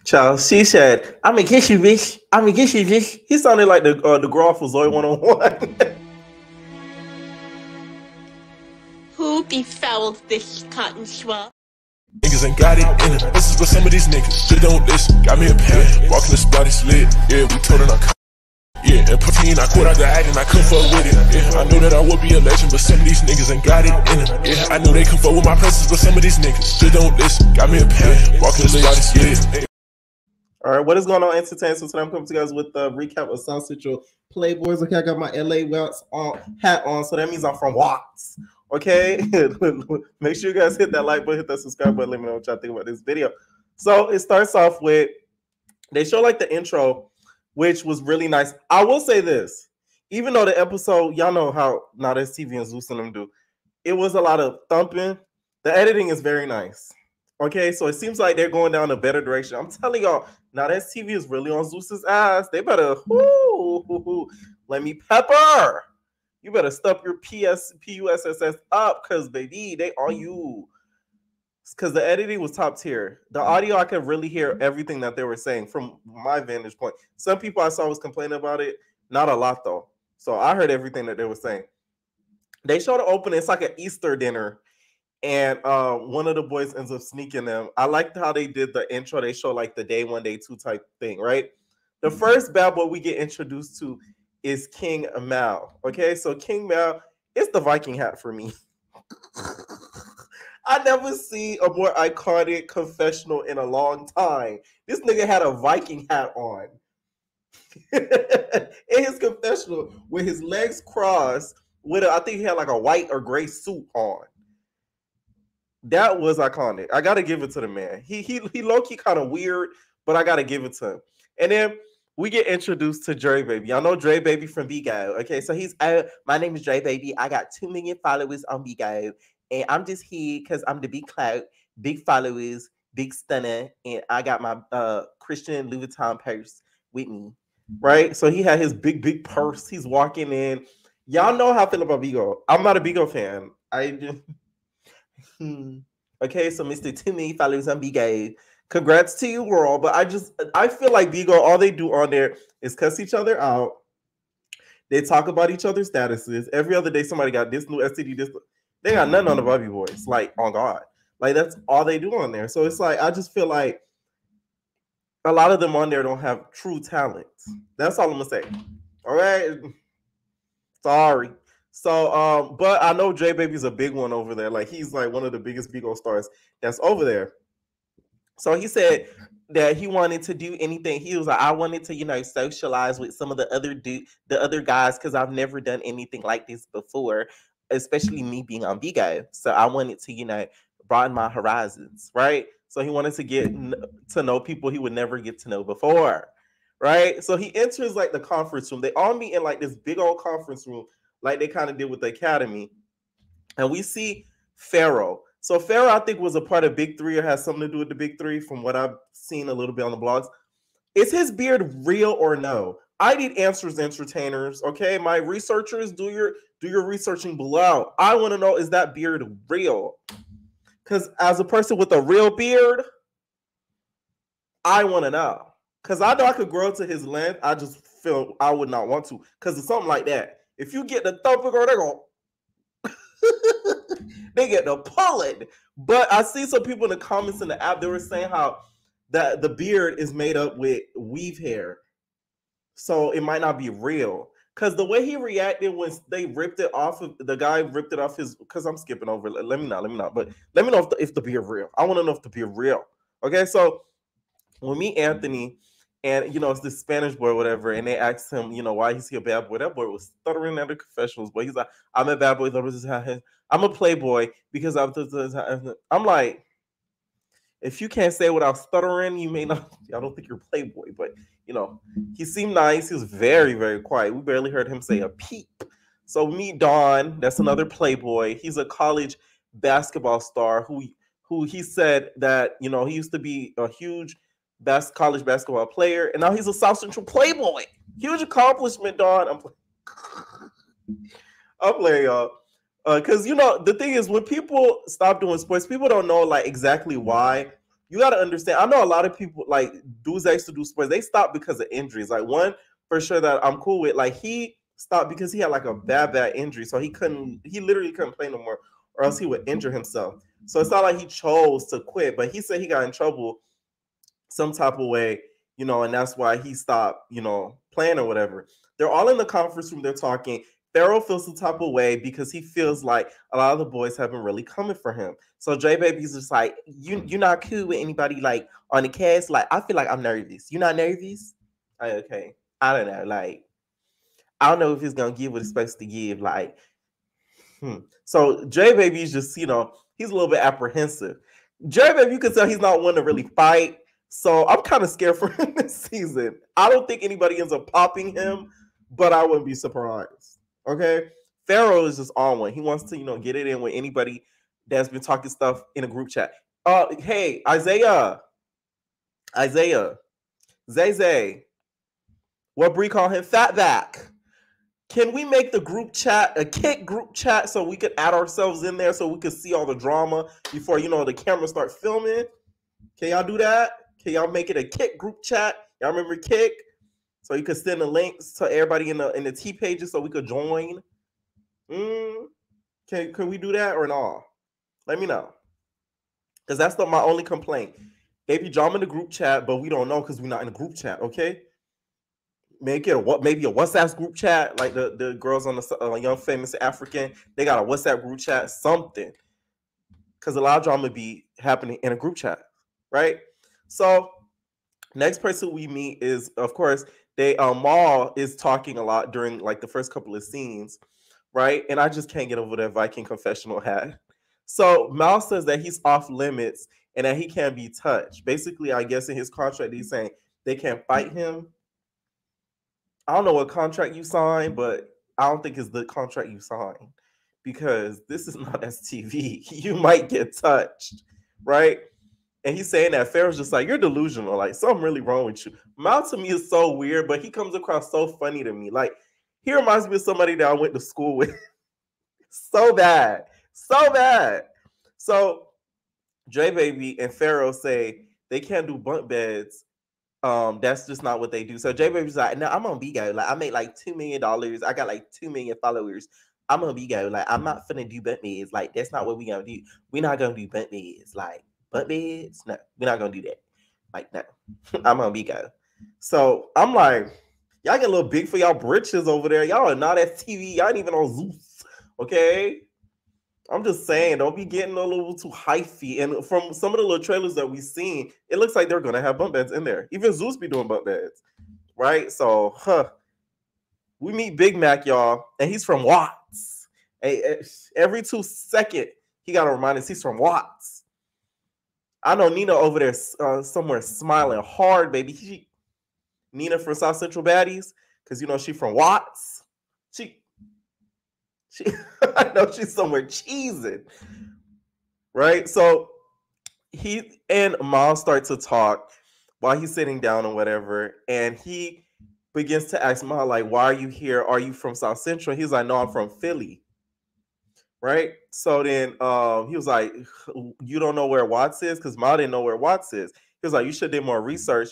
Child, she said, "I'm gonna kiss you, bitch. I'm gonna kiss you, bitch." He sounded like the girl for Zoe 101. Who befouled this cotton swab? Niggas ain't got it in it. This is what some of these niggas still don't listen. Got me a pen, walking the spot is lit. Yeah, we told her not. Yeah, and Putin, I quit out the act and I couldn't fuck with it. Yeah, I knew that I would be a legend, but some of these niggas ain't got it in it. Yeah, I knew they can fuck with my presence, but some of these niggas still don't listen. Got me a pen, walking the spot is lit. All right, what is going on, entertainment? So today I'm coming to you guys with a recap of South Central Playboys. Okay, I got my LA Watts hat on, so that means I'm from Watts. Okay, make sure you guys hit that like button, hit that subscribe button. Let me know what y'all think about this video. So it starts off with they show like the intro, which was really nice. I will say this, even though the episode, y'all know how Now That's TV and Zeus and them do, it was a lot of thumping. The editing is very nice. Okay, so it seems like they're going down a better direction. I'm telling y'all, Now That's TV is really on Zeus's ass. They better, let me pepper. You better stuff your PUSSS up, because baby, they on you. Because the editing was top tier. The audio, I could really hear everything that they were saying from my vantage point. Some people I saw was complaining about it. Not a lot, though. So I heard everything that they were saying. They showed the opening. It's like an Easter dinner. And one of the boys ends up sneaking them. I liked how they did the intro. They show like the day one, day two type thing, right? The first bad boy we get introduced to is King Mal. Okay, so King Mal is the Viking hat for me. I never see a more iconic confessional in a long time. This nigga had a Viking hat on. In his confessional, with his legs crossed, I think he had like a white or gray suit on. That was iconic. I gotta give it to the man. He low-key kind of weird, but I gotta give it to him. And then we get introduced to Dre Baby. Y'all know Dre Baby from Bigo. Okay, so he's my name is Dre Baby. I got 2 million followers on Bigo. And I'm just here because I'm the big clout, big followers, big stunner, and I got my Christian Louis Vuitton purse with me, right? So he had his big purse. He's walking in. Y'all know how I feel about Bigo. I'm not a Bigo fan. I just okay. So Mr. 2 million followers on Bigo. Congrats to you, world. But I feel like Bigo, all they do on there is cuss each other out. They talk about each other's statuses. Every other day, somebody got this new STD, this. They got nothing on the Bobby Boys, like on God. Like that's all they do on there. So it's like I just feel like a lot of them on there don't have true talent. That's all I'm gonna say. All right. Sorry. So but I know J Baby's a big one over there. Like he's like one of the biggest Bigo stars that's over there. So he said that he wanted to do anything. He was like, I wanted to, socialize with some of the other guys because I've never done anything like this before, especially me being on Bigo. So I wanted to, broaden my horizons, right? So he wanted to get to know people he would never get to know before, right? So he enters like the conference room. They all meet in like this big old conference room, like they kind of did with the Academy. And we see Pharaoh. So Pharaoh, I think, was a part of Big Three or has something to do with the Big Three from what I've seen a little bit on the blogs. Is his beard real or no? I need answers, entertainers. Okay, my researchers, do your researching below. I want to know, is that beard real? Because as a person with a real beard, I want to know. Because I know I could grow to his length. I just feel I would not want to. Because it's something like that. If you get the thumping girl, they're going they get the pulling. But I see some people in the comments in the app, they were saying how that the beard is made up with weave hair. So it might not be real. Because the way he reacted when they ripped it off of the guy ripped it off his, because I'm skipping over. Let me know. But let me know if the beard real. I want to know if the beard real. Okay, so when me, Anthony, and it's this Spanish boy or whatever, and they asked him, why is he a bad boy? That boy was stuttering at the confessionals, but he's like, I'm a bad boy. I'm a playboy because I'm like, if you can't say it without stuttering, you may not. I don't think you're a playboy, but he seemed nice. He was very, very quiet. We barely heard him say a peep. So meet Don. That's another playboy. He's a college basketball star who he said that he used to be a huge college basketball player, and now he's a South Central playboy. Huge accomplishment, Don. I'm playing, y'all. Because the thing is, when people stop doing sports, people don't know like exactly why. you got to understand. I know a lot of people like dudes that used to do sports. They stopped because of injuries. Like one for sure that I'm cool with. Like he stopped because he had like a bad injury, so he couldn't. He literally couldn't play no more, or else he would injure himself. So it's not like he chose to quit, but he said he got in trouble some type of way, and that's why he stopped, playing or whatever. They're all in the conference room. They're talking. Pharaoh feels some type of way because he feels like a lot of the boys have been really coming for him. So J Baby's just like, you're not cool with anybody like on the cast. Like, I feel like I'm nervous. You not nervous? Okay. I don't know. Like, I don't know if he's gonna give what he's supposed to give. Like, So J Baby's just, he's a little bit apprehensive. J Baby, you can tell he's not one to really fight. So I'm kind of scared for him this season. I don't think anybody ends up popping him, but I wouldn't be surprised. Okay. Pharaoh is just on one. He wants to, get it in with anybody that's been talking stuff in a group chat. Hey, Isaiah, Zay, what Bree call him? Fatback. Can we make the group chat a kick group chat so we could add ourselves in there so we could see all the drama before the camera start filming? Can y'all do that? Can y'all make it a kick group chat? Y'all remember kick? So you could send the links to everybody in the T pages so we could join. Can we do that or not? Let me know. Because that's my only complaint. They be drama in the group chat, but we don't know because we're not in the group chat, okay? Make it maybe a WhatsApp group chat, like the girls on the Young Famous African. They got a WhatsApp group chat, something, because a lot of drama be happening in a group chat, right? So next person we meet is, of course, Maul is talking a lot during like the first couple of scenes, right? And I just can't get over that Viking confessional hat. So Mal says that he's off limits and that he can't be touched. Basically, I guess in his contract, he's saying they can't fight him. I don't know what contract you signed, but I don't think it's the contract you signed because this is not STV. You might get touched, right? And he's saying that Pharaoh's just like, you're delusional. Like, something really wrong with you. Mal to me is so weird, but he comes across so funny to me. Like, he reminds me of somebody that I went to school with. So bad. So bad. So J Baby and Pharaoh say they can't do bunk beds. That's just not what they do. So J Baby's like, no, I'm on Bigo. Like, I make like $2 million. I got like 2 million followers. I'm on Bigo. Like, I'm not finna do bunk beds. Like, that's not what we gonna do. We're not gonna do bunk beds. Like, bunk beds? No, we're not gonna do that. Like, no. I'm on Bigo. So I'm like, y'all get a little big for y'all britches over there. Y'all are not STV. Y'all ain't even on Zeus. Okay? I'm just saying, don't be getting a little too hyphy. And from some of the little trailers that we've seen, it looks like they're gonna have bunk beds in there. Even Zeus be doing bunk beds, right? So, we meet Big Mac, y'all, and he's from Watts. Every 2 seconds, he gotta remind us he's from Watts. I know Nina over there somewhere smiling hard, baby. Nina from South Central Baddies, because she from Watts. I know she's somewhere cheesing, right? So he and Miles start to talk while he's sitting down or whatever, and he begins to ask Miles, like, why are you here? Are you from South Central? He's like, no, I'm from Philly, right? So then he was like, you don't know where Watts is? Because Miles didn't know where Watts is. He was like, you should do more research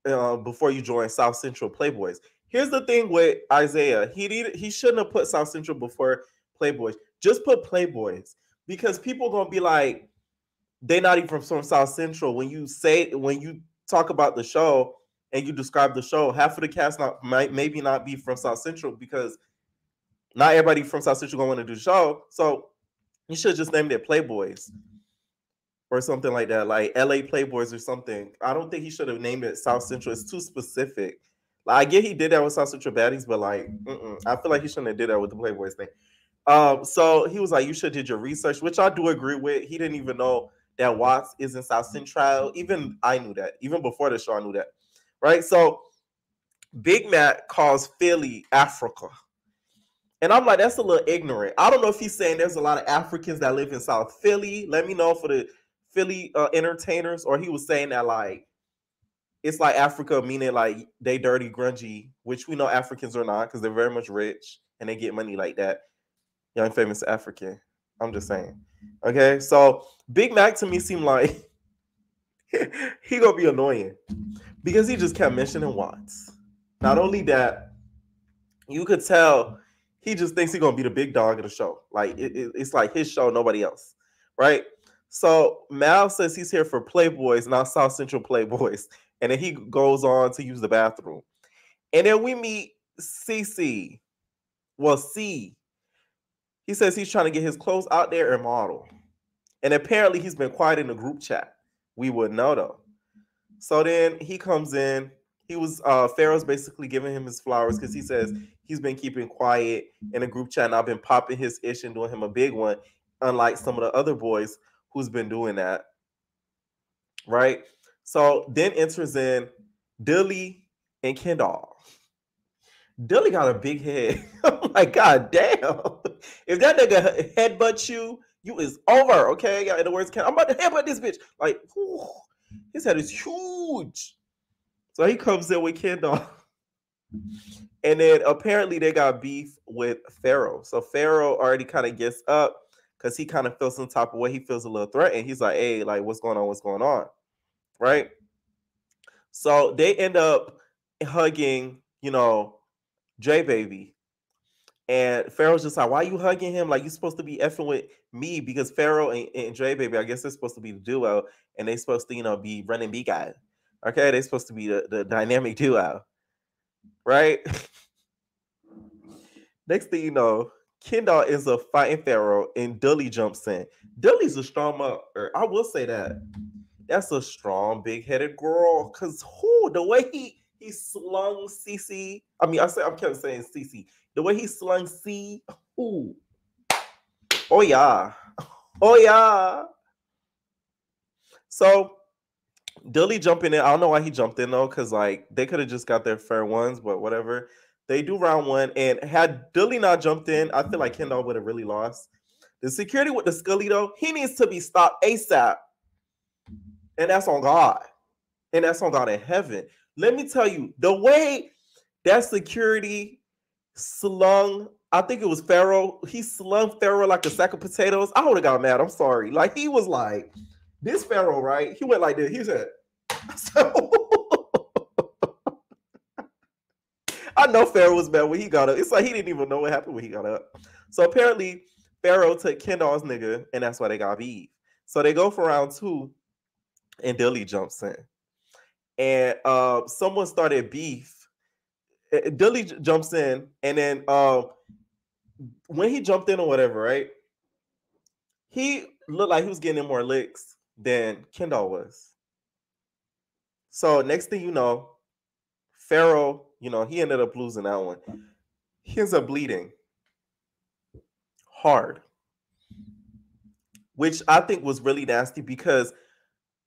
before you join South Central Playboys. Here's the thing with Isaiah. He shouldn't have put South Central before Playboys. Just put Playboys. Because people gonna be like, they're not even from South Central. When you talk about the show and you describe the show, half of the cast maybe not be from South Central because not everybody from South Central gonna want to do the show. So you should just name it Playboys or something like that, like LA Playboys or something. I don't think he should have named it South Central. It's too specific. Like, I get he did that with South Central Baddies, but like, I feel like he shouldn't have did that with the Playboys thing. So he was like, you should did your research, which I do agree with. He didn't even know that Watts is in South Central. Even I knew that. Even before the show, I knew that. Right? So Big Mac calls Philly Africa. And I'm like, that's a little ignorant. I don't know if he's saying there's a lot of Africans that live in South Philly. Let me know for the Philly entertainers. Or he was saying that like, it's like Africa, meaning like they dirty, grungy, which we know Africans are not because they're very much rich and they get money like that. Young Famous African. I'm just saying. Okay, so Big Mac to me seemed like he gonna be annoying because he just kept mentioning Watts. Not only that, you could tell he just thinks he's gonna be the big dog of the show. Like it's like his show, nobody else, right? So Mal says he's here for Playboys, not South Central Playboys, and then he goes on to use the bathroom, and then we meet CC. Well, C. He says he's trying to get his clothes out there and model, and apparently he's been quiet in the group chat. We wouldn't know though. So then he comes in. He was Pharaoh's basically giving him his flowers because he says he's been keeping quiet in a group chat, and I've been popping his ish and doing him a big one, unlike some of the other boys who's been doing that. Right? So then enters in Dilly and Kendall. Dilly got a big head. I'm like, God damn. If that nigga headbutts you, you is over, okay? In the words, I'm about to headbutt this bitch. Like, whew, his head is huge. So he comes in with Kendall. And then apparently they got beef with Pharaoh. So Pharaoh already kind of gets up because he kind of feels some type of way. He feels a little threatened. He's like, hey, like, what's going on? What's going on? Right? So they end up hugging, J Baby. And Pharaoh's just like, why are you hugging him? Like, you're supposed to be effing with me because Pharaoh and J Baby, I guess they're supposed to be the duo, and they're supposed to, be running B guy. Okay, they're supposed to be the dynamic duo. Right? Next thing you know, Kendall ends up fighting Pharaoh and Dully jumps in. Dully's a strong mother. I will say that. That's a strong, big-headed girl. Cause the way he slung CC. I mean, I'm kept saying CC. The way he slung C. Ooh. Oh yeah. Oh yeah. So Dilly jumping in. I don't know why he jumped in though, because like they could have just got their fair ones, but whatever. They do round one, and had Dilly not jumped in, I feel like Kendall would have really lost. The security with the Scully though, he needs to be stopped ASAP. And that's on God. And that's on God in heaven. Let me tell you, the way that security slung, I think it was Pharaoh, he slung Pharaoh like a sack of potatoes. I would have got mad. I'm sorry. Like, he was like, this Pharaoh, right? He went like this. He said, so I know Pharaoh was mad when he got up. It's like he didn't even know what happened when he got up. So apparently, Pharaoh took Kendall's nigga, and that's why they got beef. So they go for round two, and Dilly jumps in. And someone started beef. Dilly jumps in, and then when he jumped in or whatever, right? He looked like he was getting in more licks than Kendall was. So next thing you know, Pharaoh, he ended up losing that one. He ends up bleeding hard, which I think was really nasty because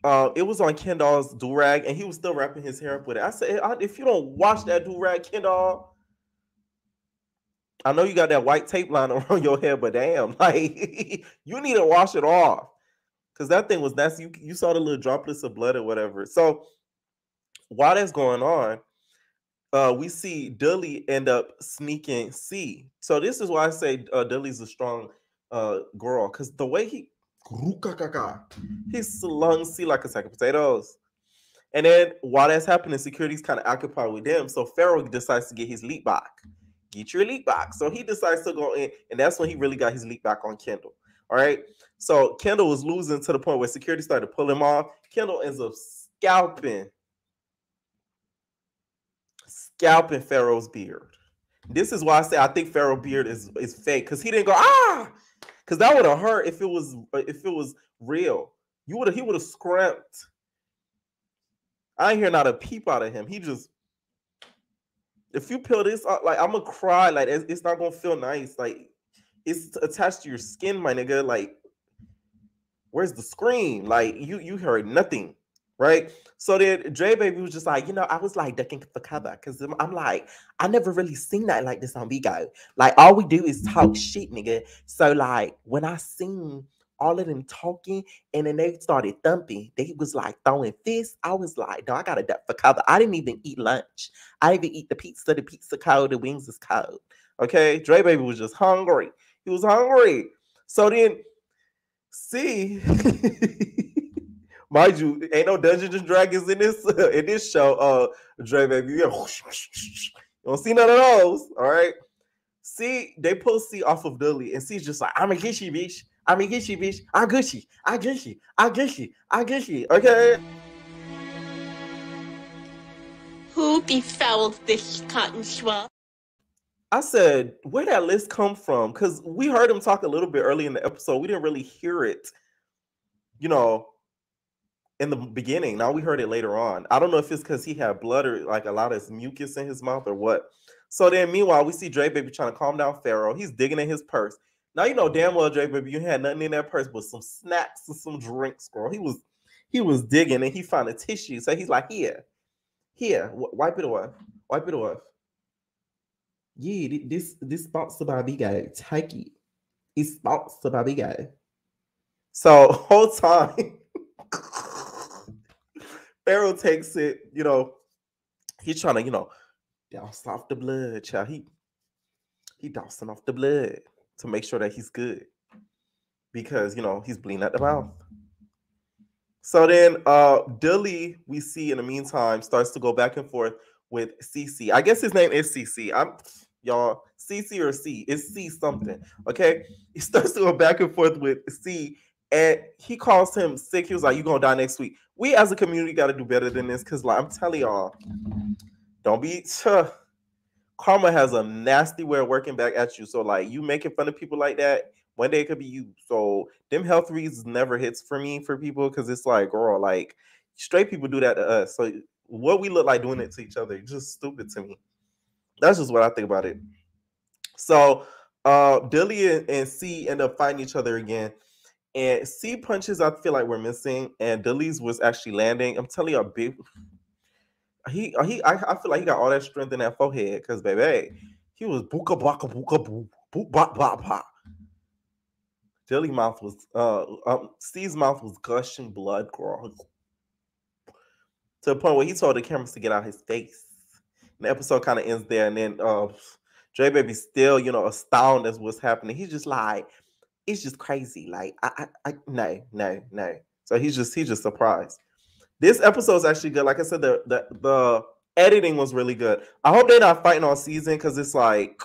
it was on Kendall's do-rag, and he was still wrapping his hair up with it. I said, if you don't wash that do-rag, Kendall, I know you got that white tape line around your head, but damn, like, you need to wash it off. Because that thing was nasty. You saw the little droplets of blood or whatever. So while that's going on, we see Dilly end up sneaking C. So this is why I say Dilly's a strong girl. Because the way he slung C like a sack of potatoes. And then while that's happening, security's kind of occupied with them. So Pharaoh decides to get his leap back. Get your leap back. So he decides to go in, and that's when he really got his leap back on Kendall. All right. So Kendall was losing to the point where security started to pull him off. Kendall ends up scalping Pharaoh's beard. This is why I say I think Pharaoh's beard is fake, because he didn't go because that would have hurt if it was real. He would have scrapped. I ain't hear not a peep out of him. He just, if you peel this out, like, I'm gonna cry. Like, it's not gonna feel nice. Like, it's attached to your skin, my nigga. Like, where's the scream? Like, you heard nothing, right? So then Dre Baby was just like, I was like ducking for cover because I'm like, I never really seen that like this on Bigo. Like, all we do is talk shit, nigga. So like, when I seen all of them talking and then they started thumping, they was like throwing fists. I was like, no, I gotta duck for cover. I didn't even eat lunch. I didn't even eat the pizza cold, the wings is cold. Okay, Dre Baby was just hungry. He was hungry. So then, see, Mind you, ain't no Dungeons and Dragons in this show. Dre baby, you don't see none of those. All right. See, they pull C off of Dudley, and C's just like, I'm a Gushy, bitch. I'm a Gushy, bitch. I Gushy. I Gushy. I Gushy. I Gushy. Okay. Who befouled this cotton swab? I said, where that list come from? Because we heard him talk a little bit early in the episode. We didn't really hear it, you know, in the beginning. Now we heard it later on. I don't know if it's because he had blood or like a lot of mucus in his mouth or what. So then, meanwhile, we see Dre Baby trying to calm down Pharaoh. He's digging in his purse. Now you know damn well, Dre Baby, you had nothing in that purse but some snacks and some drinks, girl. He was digging and he found a tissue. So he's like, here, wipe it off, wipe it off. Yeah, this spots about big guy. Take it. It spots about big guy. So whole time, Pharaoh takes it. You know, he's trying to douse off the blood, child. He dousing off the blood to make sure that he's good because he's bleeding at the mouth. So then Dilly, we see in the meantime, starts to go back and forth with CC. I guess his name is CC. Y'all, CC or C. It's C something. Okay. He starts to go back and forth with C, and he calls him sick. He was like, "You gonna die next week." We as a community gotta do better than this, because like I'm telling y'all, don't be karma has a nasty way of working back at you. So like you making fun of people like that, one day it could be you. So them health reasons never hits for me for people, because it's like, girl, like straight people do that to us. So what we look like doing it to each other, just stupid to me. That's just what I think about it. So Dilly and C end up fighting each other again. And C punches I feel like we're missing, and Dilly's was actually landing. I'm telling you, big. I feel like he got all that strength in that forehead, because baby, he was booka baka booka boo boop bop bop bop. Dilly mouth was C's mouth was gushing blood, girl, to the point where he told the cameras to get out his face. And the episode kind of ends there, and then Dre Baby still, astounded at what's happening. He's just like, it's just crazy. Like, no. So he's just surprised. This episode is actually good. Like I said, the editing was really good. I hope they're not fighting all season, because it's like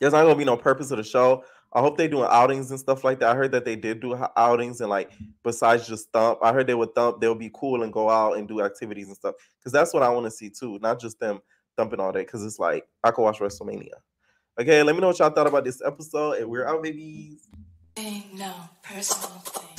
there's not gonna be no purpose of the show. I hope they doing outings and stuff like that. I heard that they did do outings, and like besides just thump, I heard they would thump. They'll be cool and go out and do activities and stuff, because that's what I want to see too. Not just them thumping all day, because it's like I could watch WrestleMania. Okay, let me know what y'all thought about this episode, and we're out, babies. Ain't no personal thing.